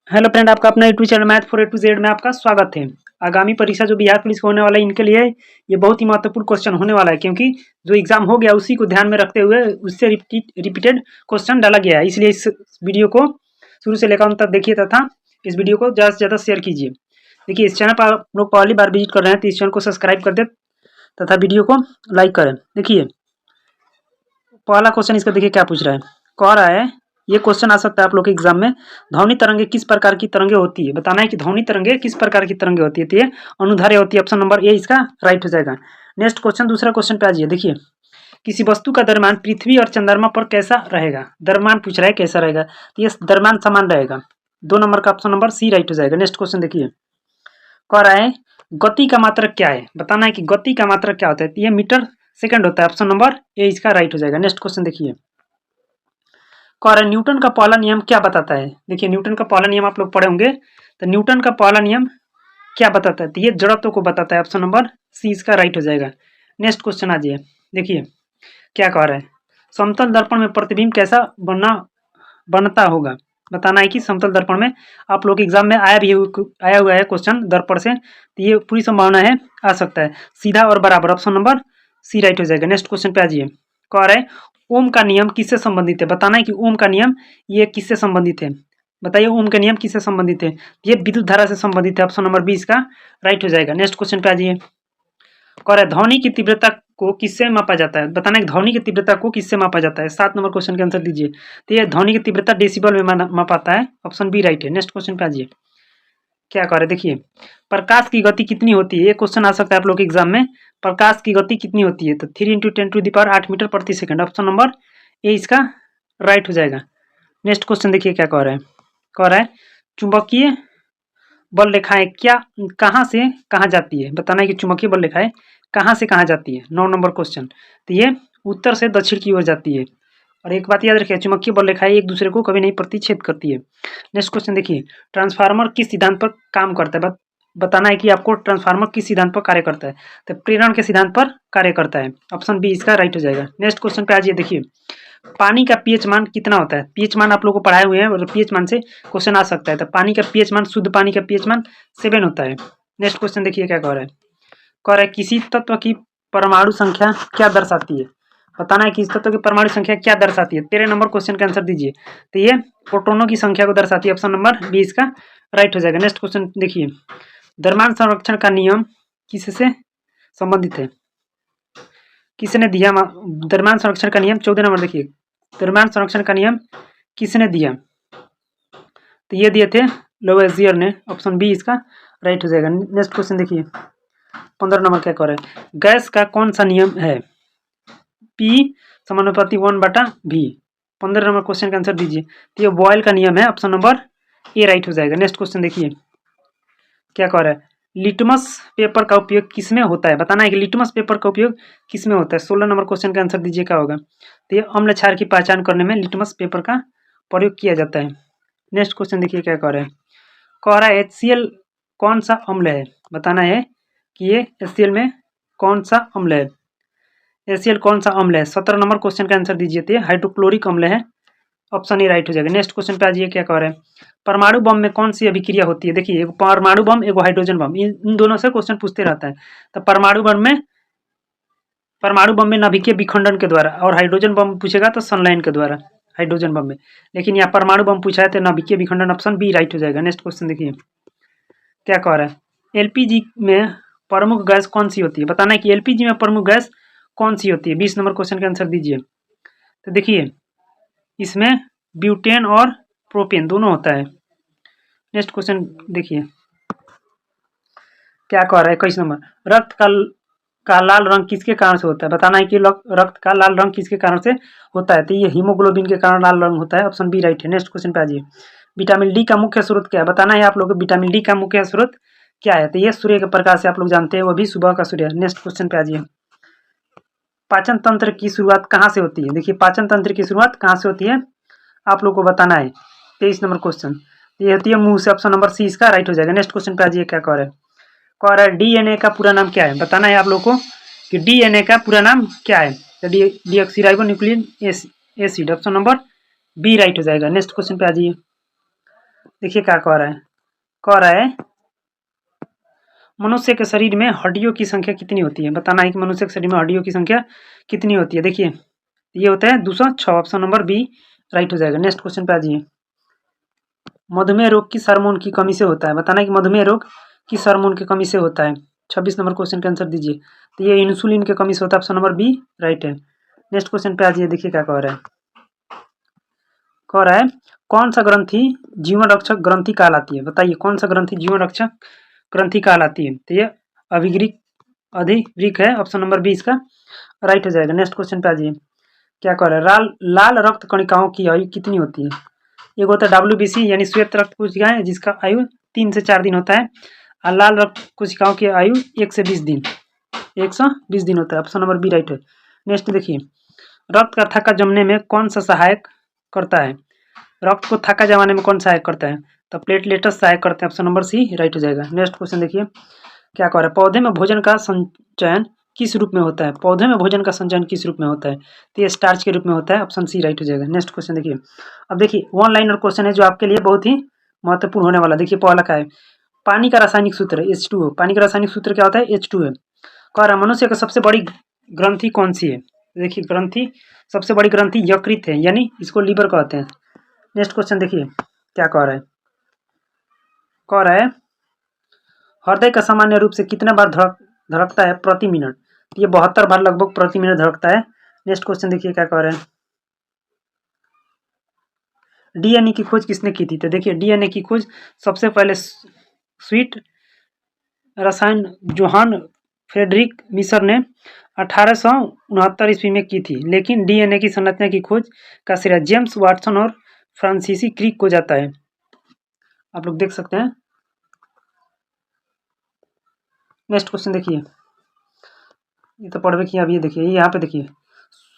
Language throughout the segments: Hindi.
हेलो फ्रेंड, आपका अपना YouTube channel math for A to Z में आपका स्वागत है। आगामी परीक्षा जो बिहार पुलिस को होने वाला है, इनके लिए ये बहुत ही महत्वपूर्ण क्वेश्चन होने वाला है, क्योंकि जो एग्जाम हो गया उसी को ध्यान में रखते हुए उससे रिपीटेड क्वेश्चन डाला गया है। इसलिए इस वीडियो को शुरू से लेकर अंत तक देखिए तथा इस वीडियो को ज़्यादा से ज़्यादा शेयर कीजिए। देखिए, इस चैनल पर आप लोग पहली बार विजिट कर रहे हैं तो इस चैनल को सब्सक्राइब कर दे तथा वीडियो को लाइक करें। देखिए, पहला क्वेश्चन इसका देखिए क्या पूछ रहा है। कह रहा है, ये क्वेश्चन आ सकता है आप लोग के एग्जाम में, ध्वनि तरंगे किस प्रकार की तरंगे होती है। बताना है कि ध्वनि तरंगे किस प्रकार की तरंगे होती है। तो ये अनुधार्य होती है। ऑप्शन नंबर ए इसका राइट हो जाएगा। नेक्स्ट क्वेश्चन, दूसरा क्वेश्चन पे आ जाइए। देखिए, किसी वस्तु का द्रव्यमान पृथ्वी और चंद्रमा पर कैसा रहेगा। द्रव्यमान पूछ रहा है कैसा रहेगा, तो ये द्रव्यमान समान रहेगा। 2 नंबर का ऑप्शन नंबर सी राइट हो जाएगा। नेक्स्ट क्वेश्चन देखिए, कह रहा है गति का मात्रक क्या है। बताना है कि गति का मात्रक क्या होता है। तो ये मीटर सेकंड होता है। ऑप्शन नंबर ए इसका राइट हो जाएगा। नेक्स्ट क्वेश्चन देखिए, कह रहा है न्यूटन का पहला नियम क्या बताता है। देखिए, न्यूटन का पहला नियम आप लोग पढ़े होंगे, तो न्यूटन का पहला नियम क्या बताता है। तो ये जड़त्व को बताता है। ऑप्शन नंबर सी इसका राइट हो जाएगा। नेक्स्ट क्वेश्चन आ जाइए। देखिए क्या कह रहा है, समतल दर्पण में प्रतिबिंब कैसा बनता होगा। बताना है कि समतल दर्पण में आप लोग एग्जाम में आया हुआ है क्वेश्चन दर्पण से, तो ये पूरी संभावना है आ सकता है सीधा और बराबर। ऑप्शन नंबर सी राइट हो जाएगा। नेक्स्ट क्वेश्चन पे आ जाइए। कह रहा है ओम का नियम किससे संबंधित है। बताना है कि ओम का नियम ये किससे संबंधित है। बताइए, ओम का नियम किससे संबंधित है। ये विद्युत धारा से संबंधित है। ऑप्शन नंबर 20 का राइट हो जाएगा। नेक्स्ट क्वेश्चन पे आ जाइए। कह रहा है ध्वनि की तीव्रता को किससे मापा जाता है। बताना है ध्वनि की तीव्रता को किससे मापा जाता है। 7 नंबर क्वेश्चन के आंसर दीजिए। तो ये ध्वनि की तीव्रता डेसिबल में मापाता है। ऑप्शन बी राइट है। नेक्स्ट क्वेश्चन पे आ जाइए। क्या कह रहे हैं, देखिए प्रकाश की गति कितनी होती है। ये क्वेश्चन आ सकता है आप लोग के एग्जाम में। प्रकाश की गति कितनी होती है। तो 3 × 10⁸ मीटर प्रति सेकंड। ऑप्शन नंबर ए इसका राइट हो जाएगा। नेक्स्ट क्वेश्चन देखिए क्या कह रहा है। कह रहा है चुंबकीय बल रेखाएं क्या कहाँ से कहाँ जाती है। बताना है कि चुंबकीय बल रेखाएं कहाँ से कहाँ जाती है। 9 नंबर क्वेश्चन, तो ये उत्तर से दक्षिण की ओर जाती है। और एक बात याद रखिए, चुंबकीय बल रेखाएं एक दूसरे को कभी नहीं प्रतिच्छेद करती है। नेक्स्ट क्वेश्चन देखिए, ट्रांसफार्मर किस सिद्धांत पर काम करता है। बताना है कि आपको ट्रांसफार्मर किस सिद्धांत पर कार्य करता है। तो प्रेरण के सिद्धांत पर कार्य करता है। ऑप्शन बी इसका राइट हो जाएगा। नेक्स्ट क्वेश्चन पे आ जाइए। देखिए, पानी का पीएच मान कितना होता है। पीएच मान आप लोग को पढ़ाए हुए हैं और पीएच मान से क्वेश्चन आ सकता है। तो पानी का पीएच मान, शुद्ध पानी का पीएच मान 7 होता है। नेक्स्ट क्वेश्चन देखिए क्या कह रहा है। कह रहा है किसी तत्व की परमाणु संख्या क्या दर्शाती है। बताना है कि इस तत्व की परमाणु संख्या क्या दर्शाती है। 13 नंबर क्वेश्चन का आंसर दीजिए। तो ये प्रोटोनों की संख्या को दर्शाती है। ऑप्शन नंबर बी इसका राइट हो जाएगा। नेक्स्ट क्वेश्चन देखिए, द्रव्यमान संरक्षण का नियम किससे संबंधित है। किसने दिया द्रव्यमान संरक्षण का नियम। 14 नंबर देखिए, द्रव्यमान संरक्षण का नियम किसने दिया। तो ये दिए थे लोवेजियर ने। ऑप्शन बी इसका राइट हो जाएगा। नेक्स्ट क्वेश्चन देखिए, 15 नंबर क्या कह रहा है, गैस का कौन सा नियम है। पी समानुपाती 1/v। 15 नंबर क्वेश्चन का आंसर दीजिए। तो ये बॉयल का नियम है। ऑप्शन नंबर ए राइट हो जाएगा। नेक्स्ट क्वेश्चन देखिए क्या कह रहा है, लिटमस पेपर का उपयोग किसमें होता है। बताना है कि लिटमस पेपर का उपयोग किसमें होता है। 16 नंबर क्वेश्चन का आंसर दीजिए क्या होगा। तो ये अम्ल क्षार की पहचान करने में लिटमस पेपर का प्रयोग किया जाता है। नेक्स्ट क्वेश्चन देखिए क्या कह रहा है। कह रहा है HCl कौन सा अम्ल है। बताना है कि ये HCl में कौन सा अम्ल है। HCl कौन सा अम्ल है। 17 नंबर क्वेश्चन का आंसर दीजिए। तो हाइड्रोक्लोरिक अम्ल है। ऑप्शन ए राइट हो जाएगा। नेक्स्ट क्वेश्चन पे आ जाइए। क्या कह रहे हैं, परमाणु बम में कौन सी अभिक्रिया होती है। देखिए, एक परमाणु बम, एक हाइड्रोजन बम, इन दोनों से क्वेश्चन पूछते रहता है। तो परमाणु बम में नाभिकीय विखंडन के द्वारा, और हाइड्रोजन बम पूछेगा तो संलयन के द्वारा हाइड्रोजन बम में। लेकिन यहाँ परमाणु बम पूछा है तो नाभिकीय विखंडन। ऑप्शन बी राइट हो जाएगा। नेक्स्ट क्वेश्चन देखिए क्या कह रहा है, एलपीजी में प्रमुख गैस कौन सी होती है। बताना है कि एलपीजी में प्रमुख गैस कौन सी होती है। 20 नंबर क्वेश्चन का आंसर दीजिए। तो देखिए, इसमें ब्यूटेन और प्रोपेन दोनों होता है। नेक्स्ट क्वेश्चन देखिए क्या कह रहा है। 21 नंबर, रक्त का लाल रंग किसके कारण से होता है। बताना है कि रक्त का लाल रंग किसके कारण से होता है। तो ये हीमोग्लोबिन के कारण लाल रंग होता है। ऑप्शन बी राइट है। नेक्स्ट क्वेश्चन पे आ जाइए। विटामिन डी का मुख्य स्रोत क्या है। बताना है आप लोग को विटामिन डी का मुख्य स्रोत क्या है। तो ये सूर्य के प्रकाश से आप लोग जानते हैं, वो भी सुबह का सूर्य। नेक्स्ट क्वेश्चन पे आ जाइए। पाचन तंत्र की शुरुआत कहाँ से होती है। देखिए, पाचन तंत्र की शुरुआत कहाँ से होती है आप लोग को बताना है। 23 नंबर क्वेश्चन, ये होती है मुंह से। ऑप्शन नंबर सी इसका राइट हो जाएगा। नेक्स्ट क्वेश्चन पे आ जाइए। क्या कह रहा है, कह रहा है डीएनए का पूरा नाम क्या है। बताना है आप लोग को कि डीएनए का पूरा नाम क्या है। Deoxyribo nucleic acid. Option number B right हो जाएगा। नेक्स्ट क्वेश्चन पे आ जाइए। देखिए क्या कह रहा है मनुष्य के शरीर में हड्डियों की संख्या कितनी होती है, बताना है कि मनुष्य के शरीर में हड्डियों की संख्या कितनी होती है। देखिए ये होता है 206, ऑप्शन नंबर बी राइट हो जाएगा। नेक्स्ट क्वेश्चन पे आ जाइए। मधुमेह रोग किस हार्मोन की कमी से होता है, बताना है कि मधुमेह रोग किस हार्मोन की कमी से होता है। 26 नंबर क्वेश्चन का आंसर दीजिए। तो ये इंसुलिन की कमी से होता है, ऑप्शन नंबर बी राइट है। नेक्स्ट क्वेश्चन पे आ जाइए। देखिए क्या कह रहा है कौन सा ग्रंथि जीवन रक्षक ग्रंथि कहलाती है, बताइए कौन सा ग्रंथि जीवन रक्षक ग्रंथि कहलाती है। तो ये अभिग्रिक अधिवृक है, ऑप्शन नंबर बी इसका राइट हो जाएगा। नेक्स्ट क्वेश्चन पे आ जाइए। क्या कह रहा है लाल रक्त कणिकाओं की आयु कितनी होती है। एक होता है WBC यानी श्वेत रक्त कोशिकाएं, जिसका आयु 3 से 4 दिन होता है, और लाल रक्त कोशिकाओं की आयु 1 से 20 दिन 120 दिन होता है, ऑप्शन नंबर बी राइट है। नेक्स्ट देखिए रक्त का थक्का जमने में कौन सा सहायक करता है, रक्त को थक्का जमाने में कौन सहायक करता है, तो प्लेटलेट्स सहायक करते हैं, ऑप्शन नंबर सी राइट हो जाएगा। नेक्स्ट क्वेश्चन देखिए क्या कह रहा है पौधे में भोजन का संचयन किस रूप में होता है, पौधे में भोजन का संचयन किस रूप में होता है, तो ये स्टार्च के रूप में होता है, ऑप्शन सी राइट हो जाएगा। नेक्स्ट क्वेश्चन देखिए। अब देखिए वन लाइनर क्वेश्चन है जो आपके लिए बहुत ही महत्वपूर्ण होने वाला। देखिए पहला क्या है, पानी का रासायनिक सूत्र H2O, पानी का रासायनिक सूत्र क्या होता है H2 है। कह रहा है मनुष्य का सबसे बड़ी ग्रंथि कौन सी है, देखिए ग्रंथि सबसे बड़ी ग्रंथि यकृत है, यानी इसको लीवर कहते हैं। नेक्स्ट क्वेश्चन देखिए क्या कह रहा है हृदय का सामान्य रूप से कितना बार धड़कता है प्रति मिनट, तो ये 72 बार लगभग प्रति मिनट धड़कता है। नेक्स्ट क्वेश्चन देखिए क्या कह रहे हैं DNA की खोज किसने की थी, तो देखिए DNA की खोज सबसे पहले स्वीट रसायन जोहान फ्रेडरिक मिसर ने 1869 ईस्वी में की थी, लेकिन DNA की संरचना की खोज का श्रेय जेम्स वाटसन और फ्रांसीसी क्रिक को जाता है। आप लोग देख सकते हैं। नेक्स्ट क्वेश्चन देखिए, ये तो पढ़वे किया। अब ये देखिए यहाँ पे देखिए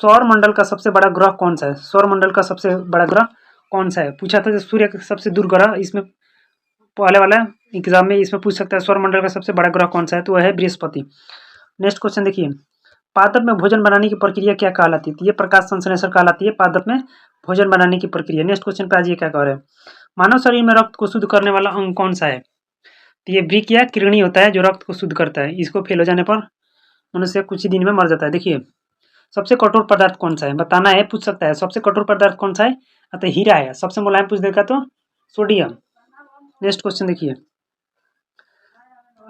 सौर मंडल का सबसे बड़ा ग्रह कौन सा है, सौर मंडल का सबसे बड़ा ग्रह कौन सा है, पूछा था। सूर्य का सबसे दूर ग्रह इसमें पहले वाला एग्जाम में इसमें पूछ सकता है सौर मंडल का सबसे बड़ा ग्रह कौन सा है, तो वह है बृहस्पति। नेक्स्ट क्वेश्चन देखिए पादप में भोजन बनाने की प्रक्रिया क्या कहलाती है, तो ये प्रकाश संश्लेषण कहलाती है पादप में भोजन बनाने की प्रक्रिया। नेक्स्ट क्वेश्चन पे आज ये क्या कह रहे हैं मानव शरीर में रक्त को शुद्ध करने वाला अंग कौन सा है, तो ये वृक्क या किरणी होता है जो रक्त को शुद्ध करता है। इसको फेल हो जाने पर मनुष्य कुछ ही दिन में मर जाता है। देखिए सबसे कठोर पदार्थ कौन सा है, बताना है, पूछ सकता है सबसे कठोर पदार्थ कौन सा है, अतः हीरा है। सबसे मुलायम पूछ देगा तो सोडियम। नेक्स्ट क्वेश्चन देखिए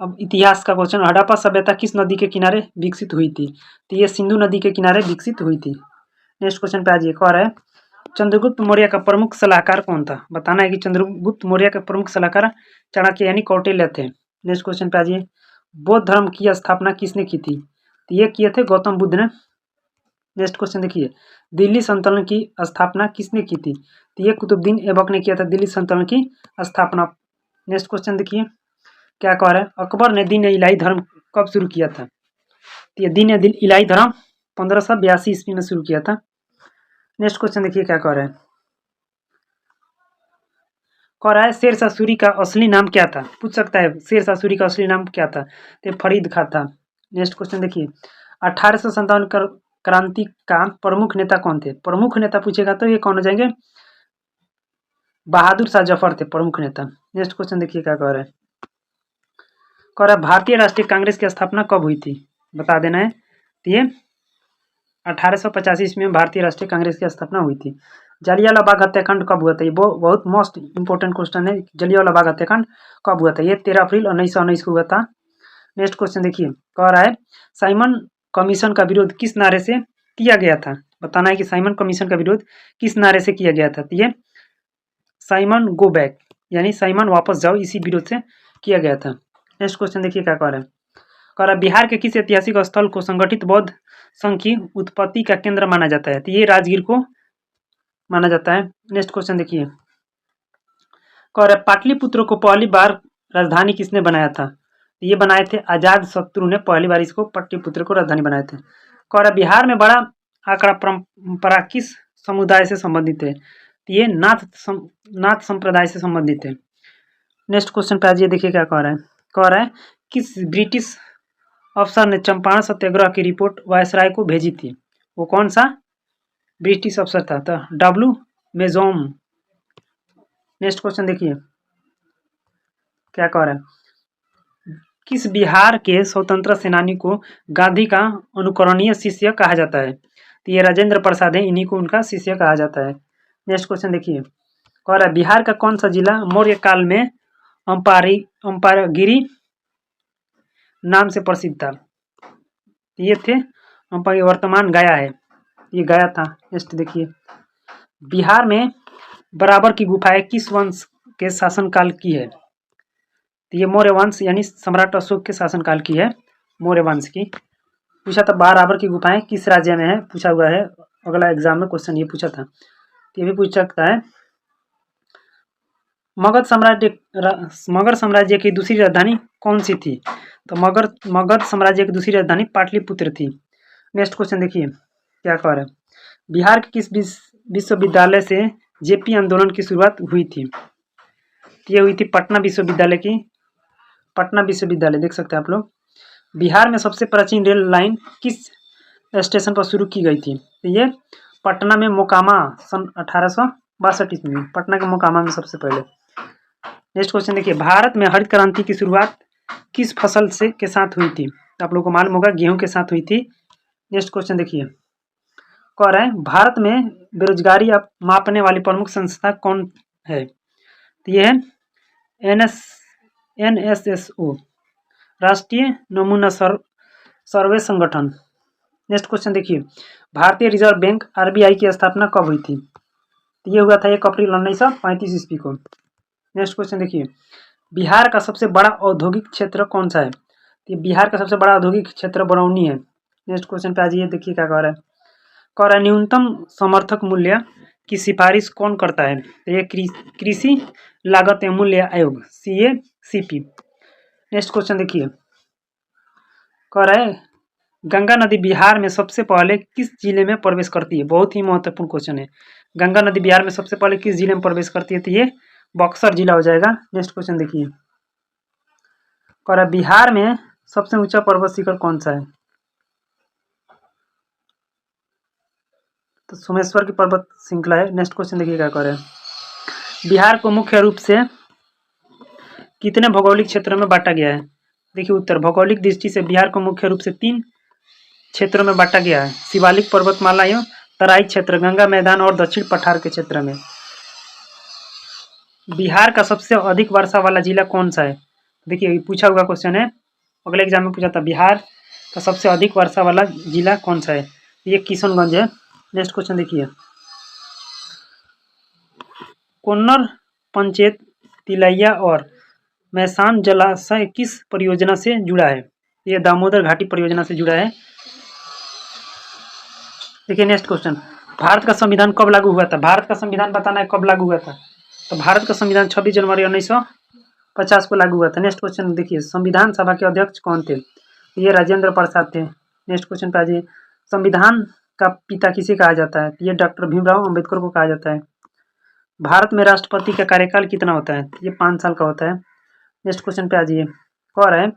अब इतिहास का क्वेश्चन, हड़प्पा सभ्यता किस नदी के किनारे विकसित हुई थी, तो ये सिंधु नदी के किनारे विकसित हुई थी। नेक्स्ट क्वेश्चन पे आज ये कह रहा है चंद्रगुप्त मौर्य का प्रमुख सलाहकार कौन था, बताना है कि चंद्रगुप्त मौर्य का प्रमुख सलाहकार चाणक्य यानी कौटिल्य थे। नेक्स्ट क्वेश्चन पे आज ये बौद्ध धर्म की स्थापना किसने की थी, तो ये किए थे गौतम बुद्ध ने। नेक्स्ट क्वेश्चन देखिए दिल्ली सल्तनत की स्थापना किसने की थी, तो ये कुतुबुद्दीन ऐबक ने किया था दिल्ली सल्तनत की स्थापना। नेक्स्ट क्वेश्चन देखिए क्या कह रहा है अकबर ने दीन इलाही धर्म कब शुरू किया था, तो ये दीन इलाही धर्म 1582 ईस्वी में शुरू किया था। नेक्स्ट क्वेश्चन देखिए क्या कह रहा है शेरशाह सूरी का असली नाम क्या था, पूछ सकता है शेरशाह सूरी का असली नाम क्या था, तो फरीद खां था। नेक्स्ट क्वेश्चन देखिए 1857 क्रांति का प्रमुख नेता कौन थे, प्रमुख नेता पूछेगा तो ये कौन हो जाएंगे, बहादुर शाह जफर थे प्रमुख नेता। नेक्स्ट क्वेश्चन देखिए क्या कह रहा है भारतीय राष्ट्रीय कांग्रेस की स्थापना कब हुई थी, बता देना है, तो ये 1885 ईस्वी में भारतीय राष्ट्रीय कांग्रेस की स्थापना हुई थी। जलियांवाला बाग हत्याकांड कब हुआ था, ये बहुत मोस्ट इंपोर्टेंट क्वेश्चन है, जलियांवाला बाग हत्याकांड कब हुआ था, ये 13 अप्रैल 1919 को हुआ था। नेक्स्ट क्वेश्चन देखिए कह रहा है साइमन कमीशन का विरोध किस नारे से किया गया था, बताना है कि साइमन कमीशन का विरोध किस नारे से किया गया था, तो ये साइमन गो बैक यानी साइमन वापस जाओ, इसी विरोध से किया गया था। नेक्स्ट क्वेश्चन देखिए क्या कह रहा है बिहार के किस ऐतिहासिक स्थल को संगठित बौद्ध संघ की उत्पत्ति का केंद्र माना जाता है, तो ये राजगीर को माना जाता है। नेक्स्ट क्वेश्चन देखिए कह रहा है पाटलिपुत्र को पहली बार राजधानी किसने बनाया था, तो ये बनाए थे आजाद शत्रु ने पहली बार इसको पाटलिपुत्र को राजधानी बनाए थे। कह रहा है बिहार में बड़ा आंकड़ा परंपरा किस समुदाय से संबंधित है, तो ये नाथ संप्रदाय से संबंधित है। नेक्स्ट क्वेश्चन पे आज ये देखिए क्या कह रहा है किस ब्रिटिश अफसर ने चंपारण सत्याग्रह की रिपोर्ट वायसराय को भेजी थी, वो कौन सा ब्रिटिश अफसर था, तो W मेजोम। नेक्स्ट क्वेश्चन देखिए क्या कह रहा है, किस बिहार के स्वतंत्र सेनानी को गांधी का अनुकरणीय शिष्य कहा जाता है? तो ये राजेंद्र प्रसाद है, इन्हीं को उनका शिष्य कहा जाता है। नेक्स्ट क्वेश्चन देखिए, कह रहा है बिहार का कौन सा जिला मौर्य काल में अम्पागिरी नाम से प्रसिद्ध था? ये थे वर्तमान गया है, ये गया था। नेक्स्ट देखिए, बिहार में बराबर की गुफाएं किस वंश के शासनकाल की है? तो ये मौर्य वंश यानी सम्राट अशोक के शासनकाल की है, मौर्य वंश की। पूछा था बराबर की गुफाएं किस राज्य में है, पूछा हुआ है, अगला एग्जाम में क्वेश्चन ये पूछा था, ये भी पूछ सकता है। मगध साम्राज्य की दूसरी राजधानी कौन सी थी? तो मगध साम्राज्य की दूसरी राजधानी पाटलिपुत्र थी। नेक्स्ट क्वेश्चन देखिए, क्या कह रहा है, बिहार के किस विश्वविद्यालय से जेपी आंदोलन की शुरुआत हुई थी? ये हुई थी पटना विश्वविद्यालय की, पटना विश्वविद्यालय देख सकते हैं आप लोग। बिहार में सबसे प्राचीन रेल लाइन किस स्टेशन पर शुरू की गई थी? तो ये पटना में मोकामा, सन 1862 ईस्वी में पटना के मोकामा में सबसे पहले। नेक्स्ट क्वेश्चन देखिए, भारत में हरित क्रांति की शुरुआत किस फसल से के साथ हुई थी? तो आप लोगों को मालूम होगा गेहूं के साथ हुई थी। नेक्स्ट क्वेश्चन देखिए, कह रहा है भारत में बेरोजगारी मापने वाली प्रमुख संस्था कौन है? तो ये है NSSO, राष्ट्रीय नमूना सर्वे संगठन। नेक्स्ट क्वेश्चन देखिए, भारतीय रिजर्व बैंक RBI की स्थापना कब हुई थी? तो ये हुआ था 1 अप्रैल 1935 ईस्वी को। नेक्स्ट क्वेश्चन देखिए, बिहार का सबसे बड़ा औद्योगिक क्षेत्र कौन सा है? तो बिहार का सबसे बड़ा औद्योगिक क्षेत्र बरौनी है। नेक्स्ट क्वेश्चन पे आ जाइए, देखिए क्या कह रहा है, कह रहा है न्यूनतम समर्थक मूल्य की सिफारिश कौन करता है? तो ये कृषि लागत एवं मूल्य आयोग, CACP। नेक्स्ट क्वेश्चन देखिए, कह रहा है गंगा नदी बिहार में सबसे पहले किस जिले में प्रवेश करती है? बहुत ही महत्वपूर्ण क्वेश्चन है, गंगा नदी बिहार में सबसे पहले किस जिले में प्रवेश करती है? तो ये बक्सर जिला हो जाएगा। नेक्स्ट क्वेश्चन देखिए, कह रहा है बिहार में सबसे ऊंचा पर्वत शिखर कौन सा है? तो सोमेश्वर की पर्वत श्रृंखला है। नेक्स्ट क्वेश्चन देखिए क्या कह रहे हैं, बिहार को मुख्य रूप से कितने भौगोलिक क्षेत्रों में बांटा गया है? देखिए उत्तर, भौगोलिक दृष्टि से बिहार को मुख्य रूप से 3 क्षेत्रों में बांटा गया है, शिवालिक पर्वतमाला एवं तराई क्षेत्र, गंगा मैदान और दक्षिण पठार के क्षेत्र में। बिहार का सबसे अधिक वर्षा वाला जिला कौन सा है? देखिए पूछा हुआ क्वेश्चन है, अगले एग्जाम में पूछा था बिहार का सबसे अधिक वर्षा वाला जिला कौन सा है? ये किशनगंज है। नेक्स्ट क्वेश्चन देखिए, कोन्नर पंचायत तिलैया और मैसान जलाशय किस परियोजना से जुड़ा है? ये दामोदर घाटी परियोजना से जुड़ा है। देखिए नेक्स्ट क्वेश्चन, भारत का संविधान कब लागू हुआ था? भारत का संविधान बताना है कब लागू हुआ था। तो भारत का संविधान 26 जनवरी 1950 को लागू हुआ था। नेक्स्ट क्वेश्चन देखिए, संविधान सभा के अध्यक्ष कौन थे? ये राजेंद्र प्रसाद थे। नेक्स्ट क्वेश्चन पे आ जाइए, संविधान का पिता किसे कहा जाता है? ये डॉक्टर भीमराव अम्बेडकर को कहा जाता है। भारत में राष्ट्रपति का कार्यकाल कितना होता है? ये 5 साल का होता है। नेक्स्ट क्वेश्चन पे आ जाइए, कह रहा है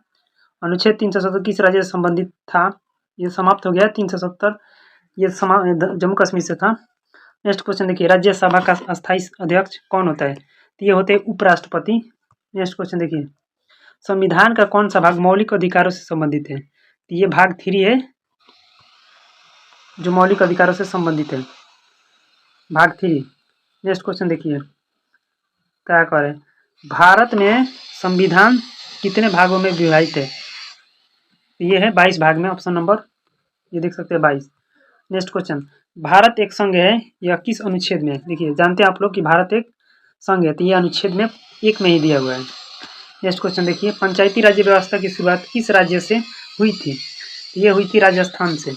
अनुच्छेद 370 किस राज्य से संबंधित था? ये समाप्त हो गया 370, ये जम्मू कश्मीर से था। नेक्स्ट क्वेश्चन देखिए, राज्यसभा का अस्थायी अध्यक्ष कौन होता है? तो ये होते हैं उपराष्ट्रपति। नेक्स्ट क्वेश्चन देखिए, संविधान का कौन सा भाग मौलिक अधिकारों से संबंधित है? तो ये भाग 3 है जो मौलिक अधिकारों से संबंधित है, भाग 3। नेक्स्ट क्वेश्चन देखिए क्या कह रहे हैं, भारत में संविधान कितने भागों में विभाजित है? ये है 22 भाग में, ऑप्शन नंबर ये देख सकते हैं 22। नेक्स्ट क्वेश्चन, भारत एक संघ है यह किस अनुच्छेद में? देखिए जानते हैं आप लोग कि भारत एक संघ है, तो ये अनुच्छेद में 1 में ही दिया हुआ है। नेक्स्ट क्वेश्चन देखिए, पंचायती राज्य व्यवस्था की शुरुआत किस राज्य से हुई थी? ये हुई थी राजस्थान से।